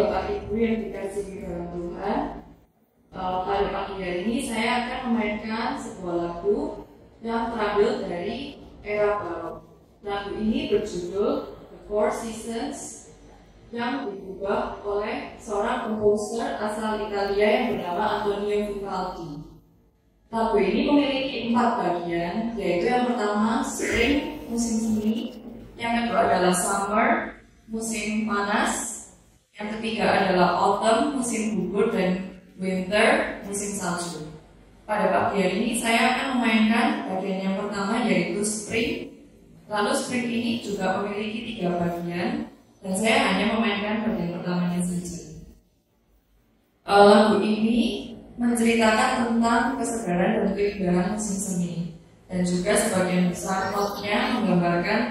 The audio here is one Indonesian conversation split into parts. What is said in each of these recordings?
Bapak Ibu yang dikasihi dalam Tuhan, pada pagi hari ini saya akan memainkan sebuah lagu yang terambil dari era baru. Lagu ini berjudul The Four Seasons yang diubah oleh seorang komposer asal Italia yang bernama Antonio Vivaldi. Lagu ini memiliki 4 bagian, yaitu yang pertama Spring, musim semi, yang kedua adalah Summer, musim panas, yang ketiga adalah Autumn, musim gugur, dan Winter, musim salju. Pada pagi hari ini saya akan memainkan bagian yang pertama yaitu Spring. Lalu Spring ini juga memiliki 3 bagian dan saya hanya memainkan bagian pertamanya saja. Lagu ini menceritakan tentang kesegaran dan keindahan musim semi, dan juga sebagian besar notnya menggambarkan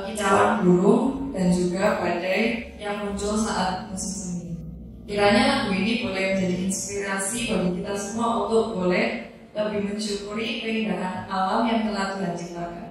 kicauan burung dan juga badai yang muncul saat musim semi. Kiranya lagu ini boleh menjadi inspirasi bagi kita semua untuk boleh lebih mensyukuri keindahan alam yang telah Tuhan ciptakan.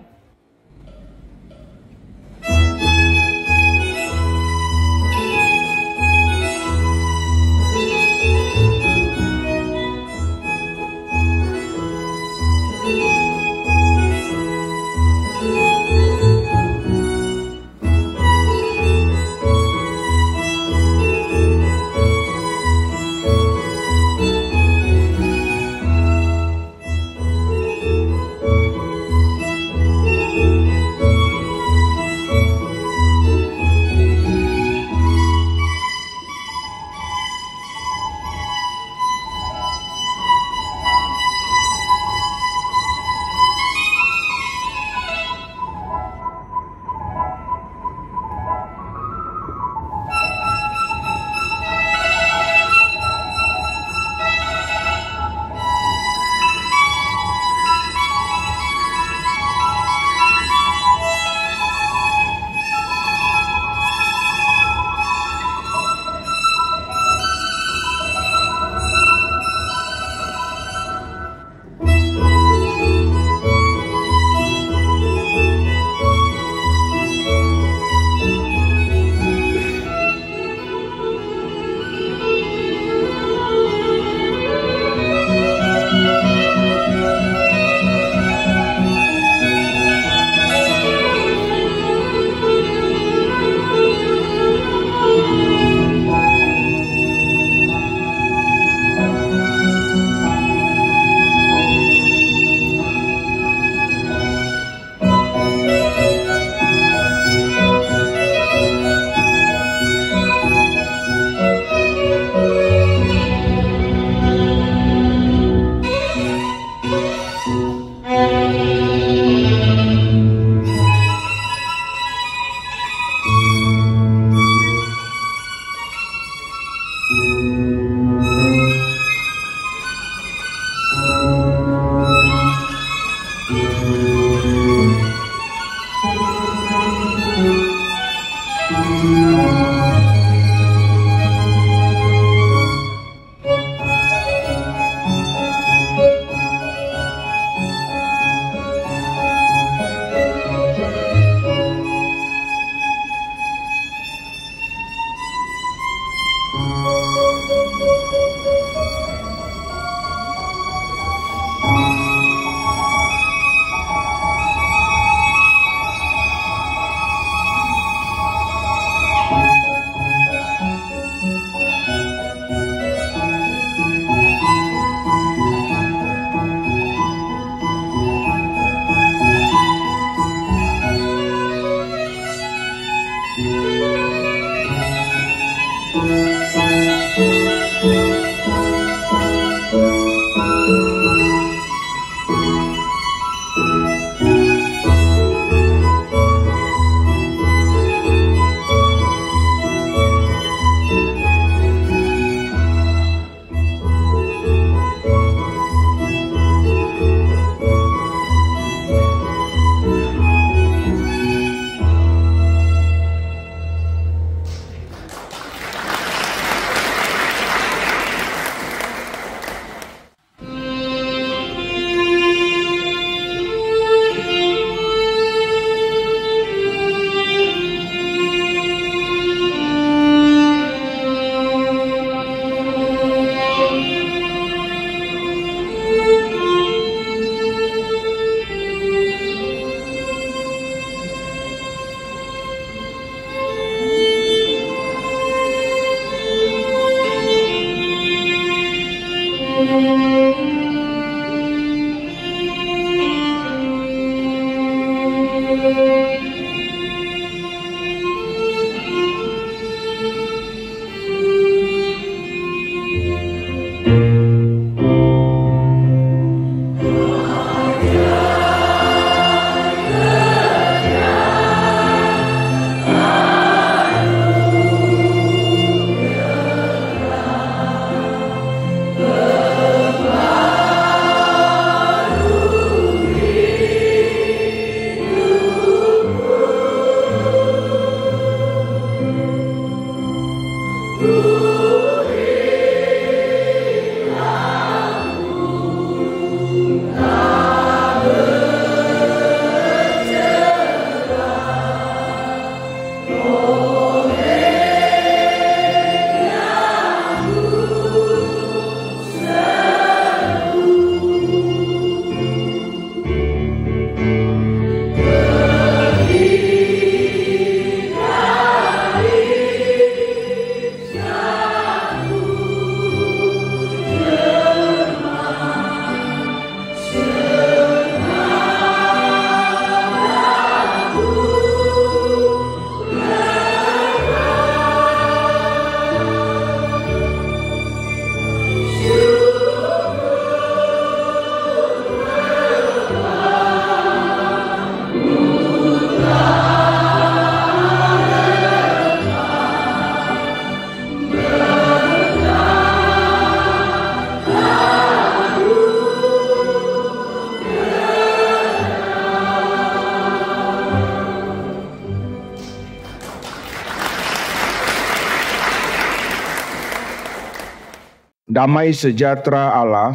Damai sejahtera Allah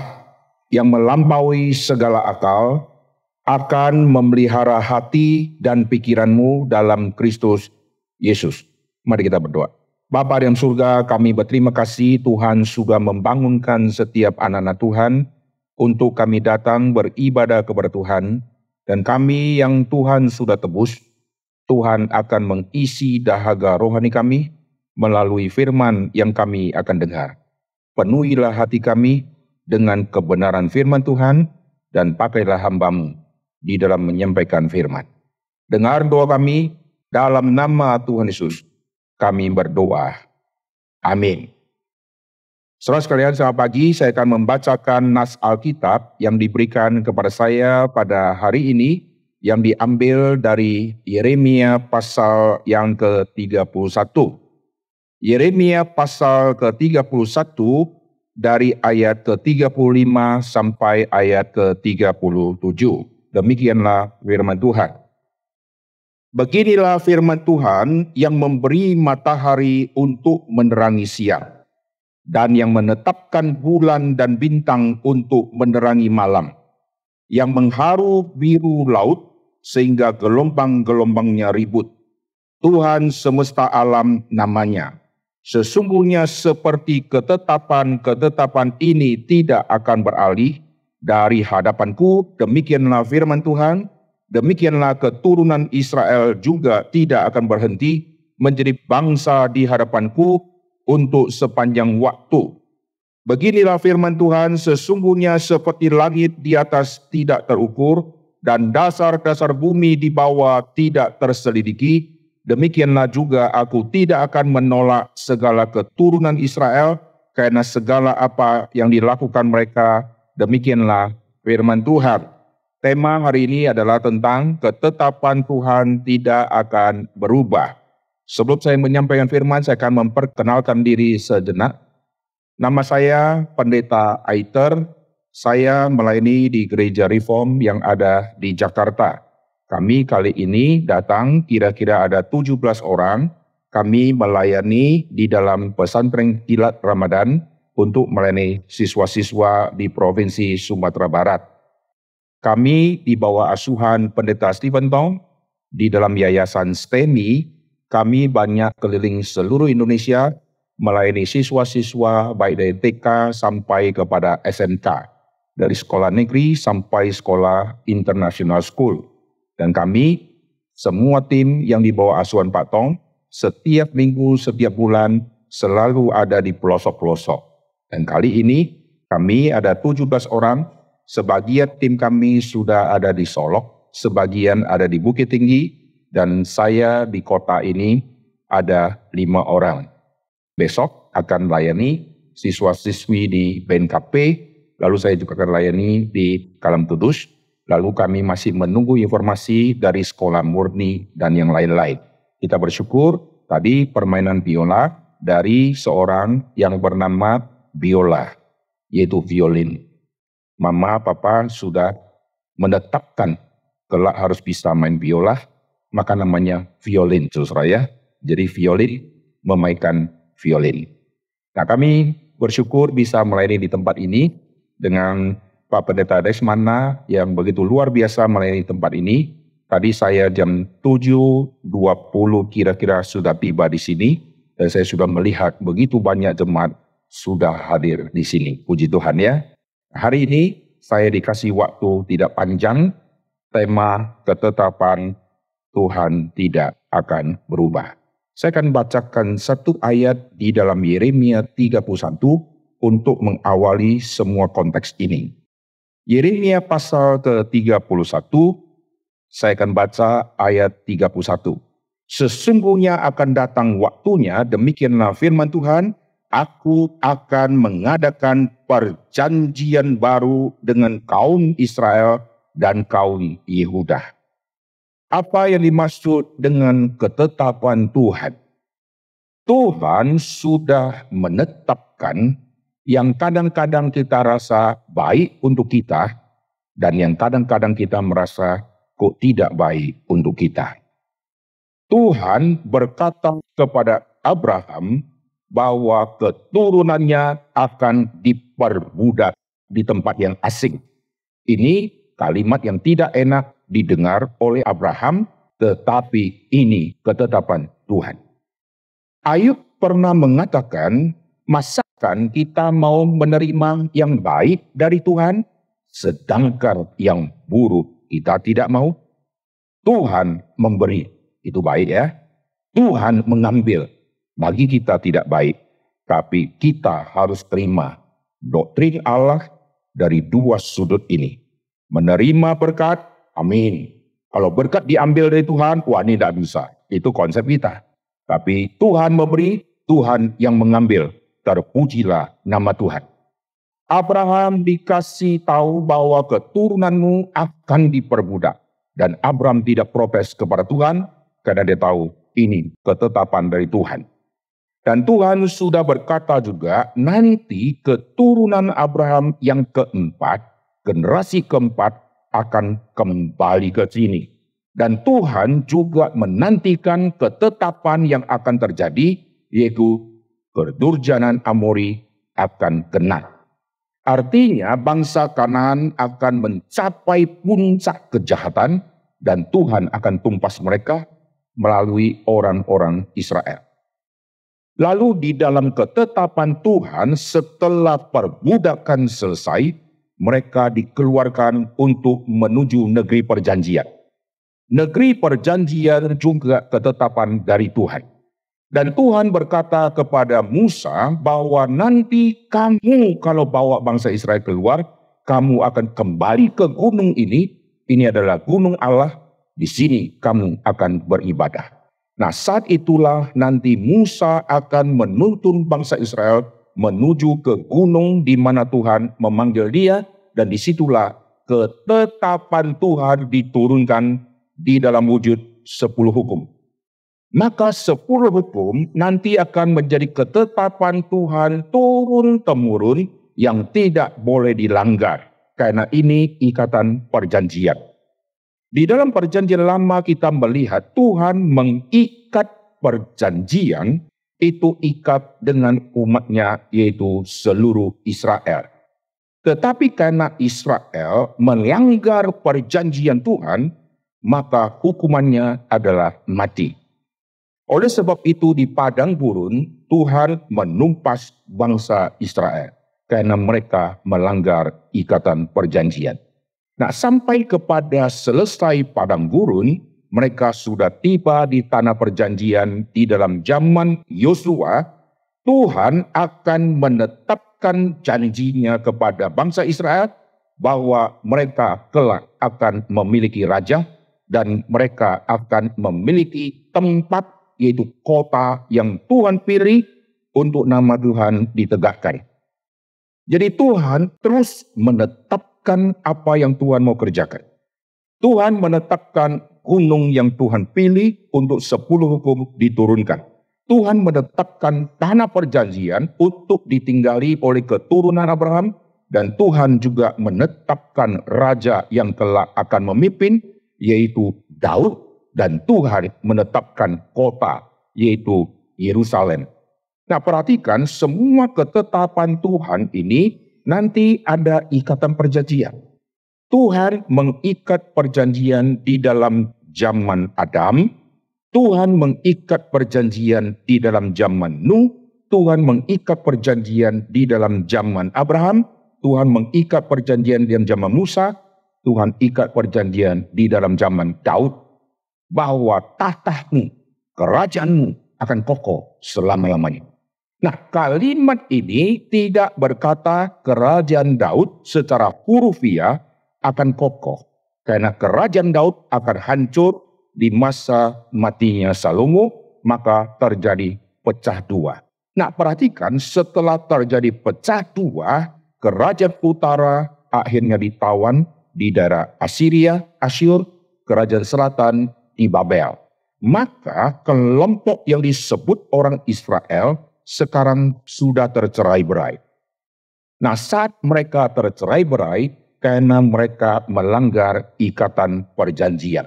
yang melampaui segala akal akan memelihara hati dan pikiranmu dalam Kristus Yesus. Mari kita berdoa. Bapa di dalam surga, kami berterima kasih Tuhan sudah membangunkan setiap anak-anak Tuhan untuk kami datang beribadah kepada Tuhan. Dan kami yang Tuhan sudah tebus, Tuhan akan mengisi dahaga rohani kami melalui firman yang kami akan dengar. Penuhilah hati kami dengan kebenaran firman Tuhan dan pakailah hamba-Mu di dalam menyampaikan firman. Dengar doa kami dalam nama Tuhan Yesus. Kami berdoa. Amin. Saudara sekalian, selamat pagi. Saya akan membacakan nas Alkitab yang diberikan kepada saya pada hari ini yang diambil dari Yeremia pasal yang ke-31. Yeremia pasal ke-31 dari ayat ke-35 sampai ayat ke-37. Demikianlah firman Tuhan. Beginilah firman Tuhan yang memberi matahari untuk menerangi siang, dan yang menetapkan bulan dan bintang untuk menerangi malam, yang mengharu biru laut sehingga gelombang-gelombangnya ribut. Tuhan semesta alam namanya. Sesungguhnya seperti ketetapan ini tidak akan beralih dari hadapanku, demikianlah firman Tuhan, demikianlah keturunan Israel juga tidak akan berhenti menjadi bangsa di hadapanku untuk sepanjang waktu. Beginilah firman Tuhan, sesungguhnya seperti langit di atas tidak terukur dan dasar-dasar bumi di bawah tidak terselidiki, demikianlah juga aku tidak akan menolak segala keturunan Israel karena segala apa yang dilakukan mereka. Demikianlah firman Tuhan. Tema hari ini adalah tentang ketetapan Tuhan tidak akan berubah. Sebelum saya menyampaikan firman, saya akan memperkenalkan diri sejenak. Nama saya Pendeta Aiter. Saya melayani di Gereja Reform yang ada di Jakarta. Kami kali ini datang kira-kira ada 17 orang. Kami melayani di dalam pesantren kilat Ramadan untuk melayani siswa-siswa di Provinsi Sumatera Barat. Kami di bawah asuhan Pendeta Stephen Tong di dalam Yayasan STEMI. Kami banyak keliling seluruh Indonesia melayani siswa-siswa baik dari TK sampai kepada SMK. Dari sekolah negeri sampai sekolah international school. Dan kami, semua tim yang di bawah asuhan Pak Tong, setiap minggu, setiap bulan, selalu ada di pelosok-pelosok. Dan kali ini, kami ada 17 orang, sebagian tim kami sudah ada di Solok, sebagian ada di Bukit Tinggi, dan saya di kota ini ada 5 orang. Besok akan layani siswa-siswi di BNKP, lalu saya juga akan layani di Kalam Tudus, lalu kami masih menunggu informasi dari Sekolah Murni dan yang lain-lain. Kita bersyukur tadi permainan biola dari seorang yang bernama Biola, yaitu violin. Mama, papa sudah menetapkan kelak harus bisa main biola, maka namanya violin, saudara ya. Jadi violin memainkan violin. Nah, kami bersyukur bisa melayani di tempat ini dengan Pak Pendeta Desmana yang begitu luar biasa melayani tempat ini. Tadi saya jam 7.20 kira-kira sudah tiba di sini, dan saya sudah melihat begitu banyak jemaat sudah hadir di sini. Puji Tuhan ya. Hari ini saya dikasih waktu tidak panjang, tema ketetapan Tuhan tidak akan berubah. Saya akan bacakan satu ayat di dalam Yeremia 31 untuk mengawali semua konteks ini. Yeremia pasal ke-31, saya akan baca ayat 31. Sesungguhnya akan datang waktunya, demikianlah firman Tuhan, aku akan mengadakan perjanjian baru dengan kaum Israel dan kaum Yehuda. Apa yang dimaksud dengan ketetapan Tuhan? Tuhan sudah menetapkan yang kadang-kadang kita rasa baik untuk kita dan yang kadang-kadang kita merasa kok tidak baik untuk kita. Tuhan berkata kepada Abraham bahwa keturunannya akan diperbudak di tempat yang asing. Ini kalimat yang tidak enak didengar oleh Abraham, tetapi ini ketetapan Tuhan. Ayub pernah mengatakan, masakan kita mau menerima yang baik dari Tuhan, sedangkan yang buruk kita tidak mau? Tuhan memberi, itu baik ya. Tuhan mengambil, bagi kita tidak baik, tapi kita harus terima doktrin Allah dari dua sudut ini. Menerima berkat, amin. Kalau berkat diambil dari Tuhan, wah ini tidak bisa. Itu konsep kita. Tapi Tuhan memberi, Tuhan yang mengambil. Terpujilah nama Tuhan. Abraham dikasih tahu bahwa keturunanmu akan diperbudak. Dan Abraham tidak protes kepada Tuhan, karena dia tahu ini ketetapan dari Tuhan. Dan Tuhan sudah berkata juga, nanti keturunan Abraham yang keempat, generasi keempat akan kembali ke sini. Dan Tuhan juga menantikan ketetapan yang akan terjadi, yaitu kedurjanan Amori akan genap. Artinya bangsa Kanaan akan mencapai puncak kejahatan dan Tuhan akan tumpas mereka melalui orang-orang Israel. Lalu di dalam ketetapan Tuhan setelah perbudakan selesai, mereka dikeluarkan untuk menuju negeri perjanjian. Negeri perjanjian juga ketetapan dari Tuhan. Dan Tuhan berkata kepada Musa bahwa nanti kamu kalau bawa bangsa Israel keluar, kamu akan kembali ke gunung ini. Ini adalah gunung Allah, di sini kamu akan beribadah. Nah, saat itulah nanti Musa akan menuntun bangsa Israel menuju ke gunung di mana Tuhan memanggil dia, dan disitulah ketetapan Tuhan diturunkan di dalam wujud 10 hukum. Maka 10 hukum nanti akan menjadi ketetapan Tuhan turun-temurun yang tidak boleh dilanggar, karena ini ikatan perjanjian. Di dalam perjanjian lama kita melihat Tuhan mengikat perjanjian, itu ikat dengan umatnya yaitu seluruh Israel. Tetapi karena Israel melanggar perjanjian Tuhan, maka hukumannya adalah mati. Oleh sebab itu di padang gurun Tuhan menumpas bangsa Israel karena mereka melanggar ikatan perjanjian. Nah, sampai kepada selesai padang gurun, mereka sudah tiba di tanah perjanjian di dalam zaman Yosua. Tuhan akan menetapkan janjinya kepada bangsa Israel bahwa mereka kelak akan memiliki raja dan mereka akan memiliki tempat, yaitu kota yang Tuhan pilih untuk nama Tuhan ditegakkan. Jadi Tuhan terus menetapkan apa yang Tuhan mau kerjakan. Tuhan menetapkan gunung yang Tuhan pilih untuk 10 hukum diturunkan. Tuhan menetapkan tanah perjanjian untuk ditinggali oleh keturunan Abraham, dan Tuhan juga menetapkan raja yang kelak akan memimpin, yaitu Daud, dan Tuhan menetapkan kota, yaitu Yerusalem. Nah, perhatikan semua ketetapan Tuhan ini nanti ada ikatan perjanjian. Tuhan mengikat perjanjian di dalam zaman Adam, Tuhan mengikat perjanjian di dalam zaman Nuh, Tuhan mengikat perjanjian di dalam zaman Abraham, Tuhan mengikat perjanjian di dalam zaman Musa, Tuhan ikat perjanjian di dalam zaman Daud, bahwa tahtamu, kerajaanmu akan kokoh selama-lamanya. Nah, kalimat ini tidak berkata kerajaan Daud secara hurufiah akan kokoh, karena kerajaan Daud akan hancur di masa matinya Salomo, maka terjadi pecah dua. Nah, perhatikan setelah terjadi pecah dua, kerajaan utara akhirnya ditawan di daerah Assyria, Asyur, kerajaan selatan di Babel. Maka kelompok yang disebut orang Israel sekarang sudah tercerai-berai. Nah, saat mereka tercerai-berai karena mereka melanggar ikatan perjanjian.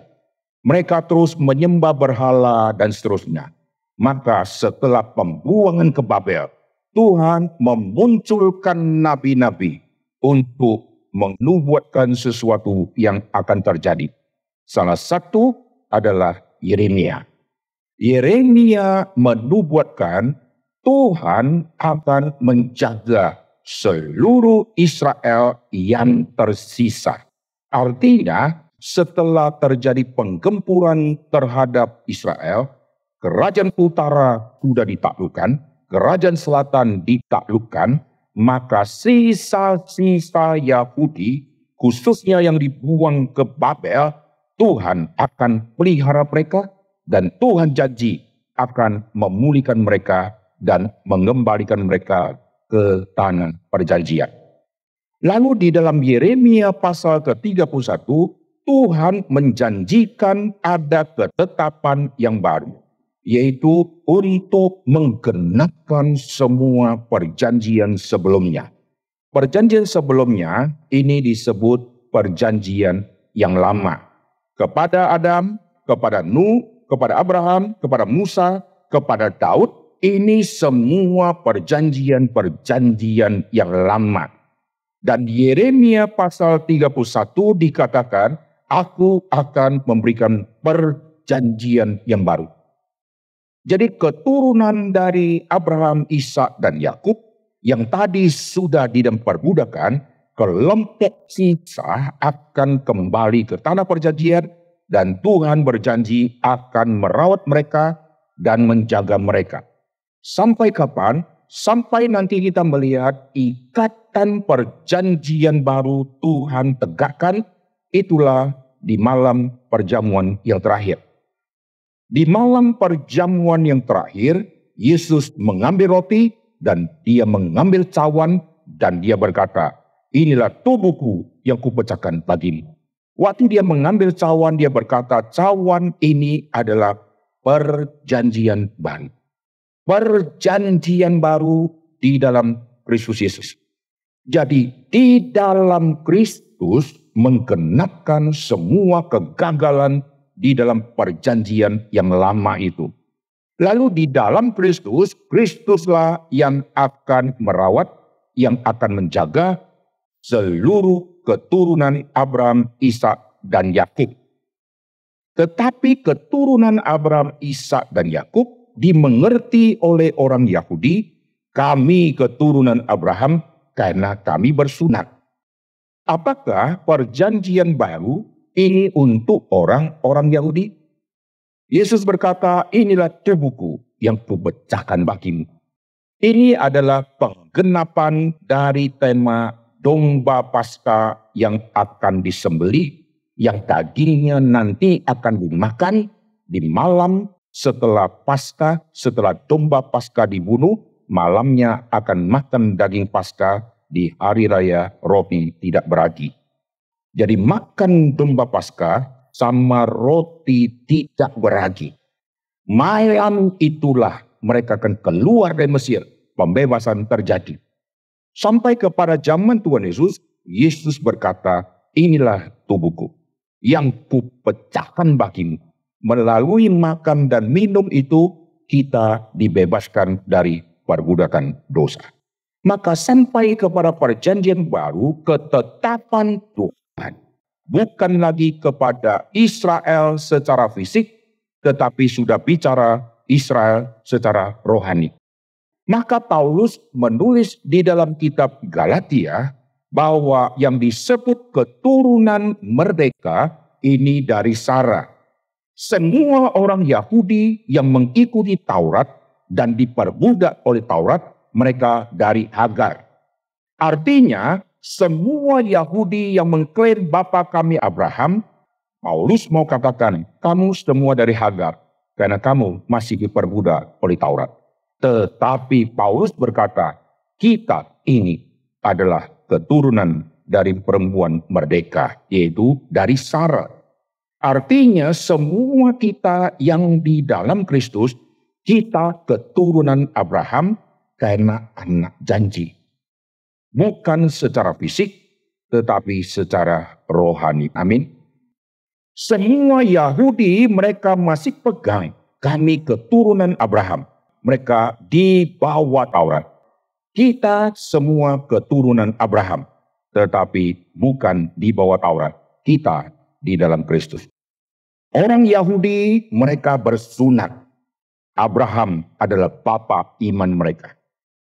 Mereka terus menyembah berhala dan seterusnya. Maka setelah pembuangan ke Babel, Tuhan memunculkan nabi-nabi untuk menubuatkan sesuatu yang akan terjadi. Salah satu adalah Yeremia. Yeremia menubuatkan Tuhan akan menjaga seluruh Israel yang tersisa. Artinya, setelah terjadi penggempuran terhadap Israel, kerajaan utara sudah ditaklukkan, kerajaan selatan ditaklukkan, maka sisa-sisa Yahudi, khususnya yang dibuang ke Babel, Tuhan akan pelihara mereka, dan Tuhan janji akan memulihkan mereka dan mengembalikan mereka ke tanah perjanjian. Lalu di dalam Yeremia pasal ke-31, Tuhan menjanjikan ada ketetapan yang baru, yaitu untuk menggenapkan semua perjanjian sebelumnya. Perjanjian sebelumnya ini disebut perjanjian yang lama. Kepada Adam, kepada Nuh, kepada Abraham, kepada Musa, kepada Daud, ini semua perjanjian-perjanjian yang lama. Dan Yeremia pasal 31 dikatakan, aku akan memberikan perjanjian yang baru. Jadi keturunan dari Abraham, Ishak, dan Yakub yang tadi sudah di dalam perbudakan, kelompok sisa akan kembali ke tanah perjanjian, dan Tuhan berjanji akan merawat mereka dan menjaga mereka. Sampai kapan? Sampai nanti kita melihat ikatan perjanjian baru Tuhan tegakkan, itulah di malam perjamuan yang terakhir. Di malam perjamuan yang terakhir, Yesus mengambil roti dan dia mengambil cawan dan dia berkata, inilah tubuhku yang kupecahkan bagimu. Waktu dia mengambil cawan, dia berkata, cawan ini adalah perjanjian baru. Perjanjian baru di dalam Kristus Yesus. Jadi di dalam Kristus menggenapkan semua kegagalan di dalam perjanjian yang lama itu. Lalu di dalam Kristus, Kristuslah yang akan merawat, yang akan menjaga seluruh keturunan Abraham, Ishak, dan Yakub. Tetapi keturunan Abraham, Ishak, dan Yakub dimengerti oleh orang Yahudi, kami keturunan Abraham karena kami bersunat. Apakah perjanjian baru ini untuk orang-orang Yahudi? Yesus berkata, inilah tubuhku yang kupecahkan bagimu. Ini adalah penggenapan dari tema domba Paskah yang akan disembelih, yang dagingnya nanti akan dimakan di malam setelah Paskah, setelah domba Paskah dibunuh, malamnya akan makan daging Paskah di hari raya roti tidak beragi. Jadi makan domba Paskah sama roti tidak beragi. Malam itulah mereka akan keluar dari Mesir, pembebasan terjadi. Sampai kepada zaman Tuhan Yesus, Yesus berkata, inilah tubuhku yang kupecahkan bagimu. Melalui makan dan minum itu, kita dibebaskan dari perbudakan dosa. Maka sampai kepada perjanjian baru, ketetapan Tuhan bukan lagi kepada Israel secara fisik, tetapi sudah bicara Israel secara rohani. Maka Paulus menulis di dalam kitab Galatia bahwa yang disebut keturunan merdeka ini dari Sarah. Semua orang Yahudi yang mengikuti Taurat dan diperbudak oleh Taurat, mereka dari Hagar. Artinya, semua Yahudi yang mengklaim bapa kami Abraham, Paulus mau katakan, kamu semua dari Hagar, karena kamu masih diperbudak oleh Taurat. Tetapi Paulus berkata, kita ini adalah keturunan dari perempuan merdeka, yaitu dari Sarah. Artinya semua kita yang di dalam Kristus, kita keturunan Abraham karena anak janji. Bukan secara fisik, tetapi secara rohani. Amin. Semua Yahudi mereka masih pegang, kami keturunan Abraham. Mereka di bawah Taurat. Kita semua keturunan Abraham, tetapi bukan di bawah Taurat. Kita di dalam Kristus. Orang Yahudi mereka bersunat. Abraham adalah bapa iman mereka.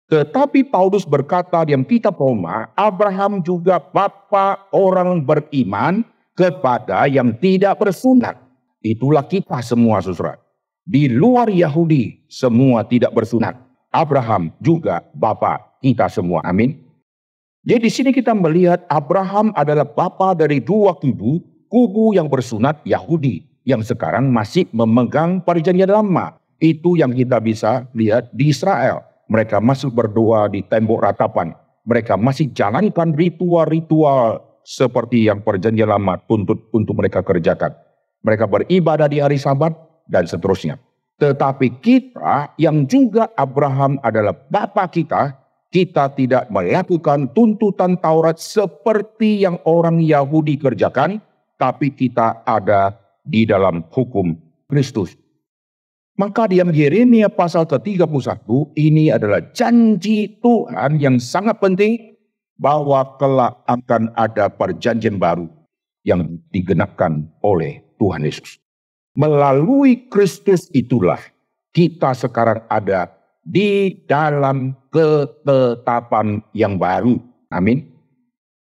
Tetapi Paulus berkata di dalam kitab Roma, Abraham juga bapa orang beriman kepada yang tidak bersunat. Itulah kita semua, saudara. Di luar Yahudi semua tidak bersunat. Abraham juga bapa kita semua. Amin. Jadi di sini kita melihat Abraham adalah bapa dari dua kubu yang bersunat Yahudi yang sekarang masih memegang perjanjian lama. Itu yang kita bisa lihat di Israel. Mereka masih berdoa di tembok ratapan. Mereka masih jalankan ritual-ritual seperti yang perjanjian lama tuntut untuk mereka kerjakan. Mereka beribadah di hari Sabat dan seterusnya. Tetapi kita yang juga Abraham adalah bapa kita, kita tidak melakukan tuntutan Taurat seperti yang orang Yahudi kerjakan, tapi kita ada di dalam hukum Kristus. Maka di Yeremia pasal ke-31 ini adalah janji Tuhan yang sangat penting bahwa kelak akan ada perjanjian baru yang digenapkan oleh Tuhan Yesus. Melalui Kristus itulah kita sekarang ada di dalam ketetapan yang baru. Amin.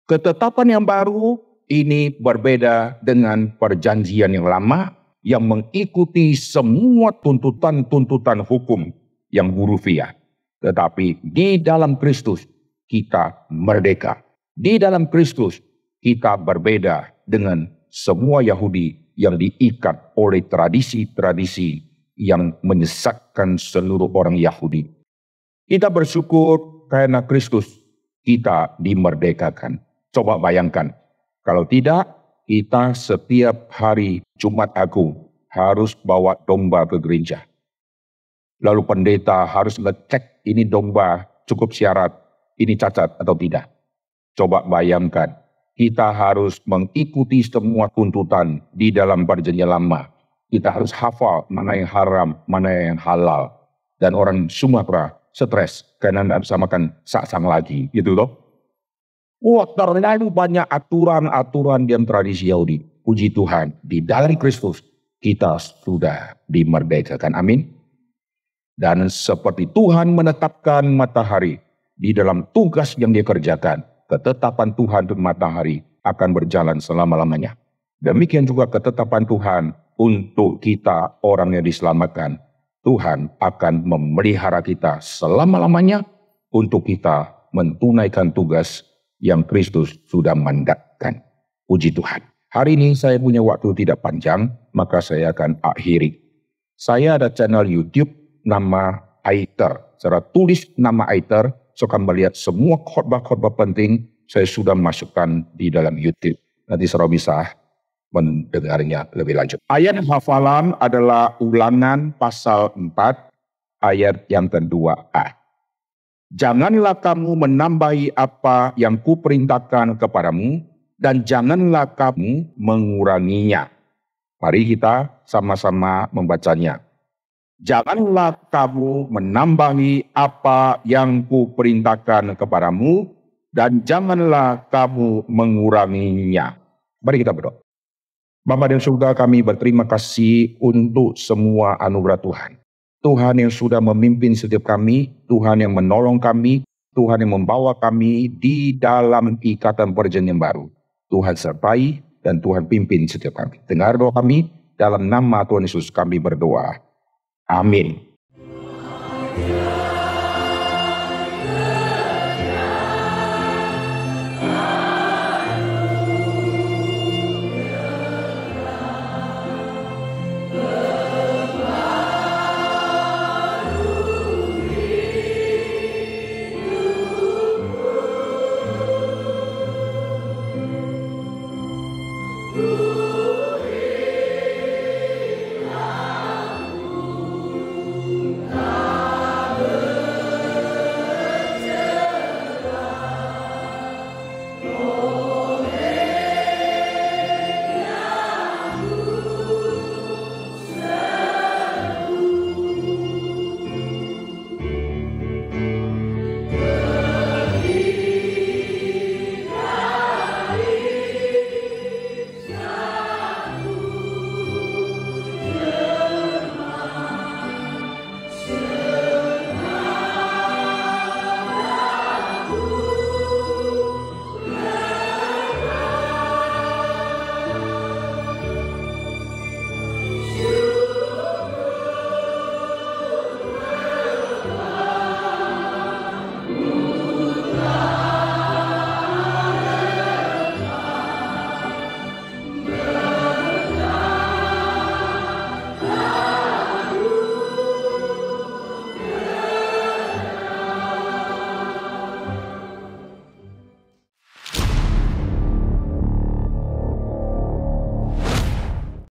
Ketetapan yang baru ini berbeda dengan perjanjian yang lama yang mengikuti semua tuntutan-tuntutan hukum yang hurufiah. Tetapi di dalam Kristus kita merdeka. Di dalam Kristus kita berbeda dengan semua Yahudi yang diikat oleh tradisi-tradisi yang menyesatkan seluruh orang Yahudi. Kita bersyukur karena Kristus kita dimerdekakan. Coba bayangkan, kalau tidak kita setiap hari Jumat Agung harus bawa domba ke gereja. Lalu pendeta harus ngecek ini domba cukup syarat, ini cacat atau tidak. Coba bayangkan, kita harus mengikuti semua tuntutan di dalam perjanjian lama. Kita harus hafal mana yang haram, mana yang halal. Dan orang Sumatera stres karena tidak bisa makan saksang lagi, gitu loh. Wah, terlalu banyak aturan-aturan di dalam tradisi Yahudi. Puji Tuhan, di dalam Kristus kita sudah dimerdekakan. Amin. Dan seperti Tuhan menetapkan matahari di dalam tugas yang dia kerjakan, ketetapan Tuhan untuk matahari akan berjalan selama-lamanya. Demikian juga ketetapan Tuhan untuk kita orang yang diselamatkan. Tuhan akan memelihara kita selama-lamanya untuk kita mentunaikan tugas yang Kristus sudah mandatkan. Puji Tuhan. Hari ini saya punya waktu tidak panjang, maka saya akan akhiri. Saya ada channel YouTube nama Aiter. Secara tulis nama Aiter, so akan melihat semua khotbah-khotbah penting saya sudah masukkan di dalam YouTube. Nanti saudara bisa mendengarnya lebih lanjut. Ayat hafalan adalah Ulangan pasal 4 ayat yang kedua-a. Janganlah kamu menambahi apa yang kuperintahkan kepadamu, dan janganlah kamu menguranginya. Mari kita sama-sama membacanya. Janganlah kamu menambahi apa yang kuperintahkan kepadamu, dan janganlah kamu menguranginya. Mari kita berdoa. Bapa dan Surga, kami berterima kasih untuk semua anugerah Tuhan. Tuhan yang sudah memimpin setiap kami, Tuhan yang menolong kami, Tuhan yang membawa kami di dalam ikatan perjanjian baru. Tuhan sertai dan Tuhan pimpin setiap kami. Dengar doa kami, dalam nama Tuhan Yesus kami berdoa. Amin.